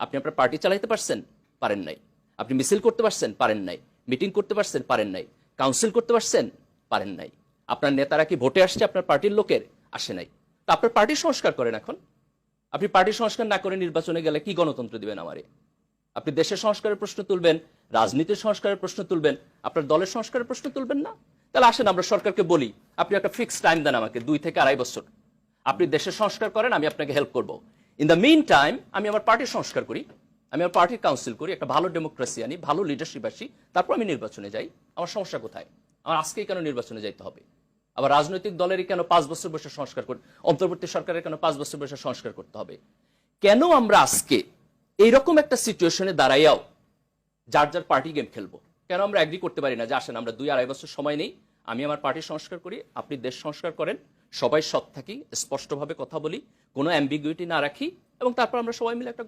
আপনি আপনার পার্টি চালাইতে পারছেন? পারেন নাই। আপনি মিছিল করতে পারছেন? পারেন নাই। মিটিং করতে পারছেন? পারেন নাই। কাউন্সিল করতে পারছেন? পারেন নাই। আপনার নেতারা কি ভোটে আসছে আপনার পার্টির লোকের? আসে নাই। তো আপনার পার্টি সংস্কার করেন এখন। আপনি পার্টি সংস্কার না করে নির্বাচনে গেলে কি গণতন্ত্র দিবেন আমারে? আপনি দেশের সংস্কারের প্রশ্ন তুলবেন, রাজনীতির সংস্কারের প্রশ্ন তুলবেন, আপনার দলের সংস্কারের প্রশ্ন তুলবেন না? তাহলে আসেন আমরা সরকারকে বলি, আপনি একটা ফিক্সড টাইম দেন আমাকে 2 থেকে 2.5 বছর। আপনি দেশের সংস্কার করেন, আমি আপনাকে হেল্প করব। ইন দ্য মিন টাইম আমি আমার পার্টির সংস্কার করি, আমি আমার পার্টির কাউন্সিল করি, একটা ভালো ডেমোক্রেসি আনি, ভালো লিডারশিপ আসি, তারপর আমি নির্বাচনে যাই। আমার সমস্যা কোথায়? আমার আজকেই কেন নির্বাচনে যাইতে হবে? আবার রাজনৈতিক দলেরই কেন 5 বছর বসে সংস্কার করতে, অন্তর্বর্তী সরকারের কেন 5 বছর বসে সংস্কার করতে হবে? কেন আমরা আজকে এইরকম একটা সিচুয়েশনে দাঁড়াইয়াও যার যার পার্টি গেম খেলবো? কেন আমরা এগ্রি করতে পারি না যে আসেন আমরা 2-2.5 বছর সময় নেই, আমি আমার পার্টি সংস্কার করি, আপনি দেশ সংস্কার করেন, সবাই সৎ থাকি, স্পষ্টভাবে কথা বলি, কোনো অ্যাম্বিগুইটি না রাখি, এবং তারপর আমরা সবাই মিলে একটা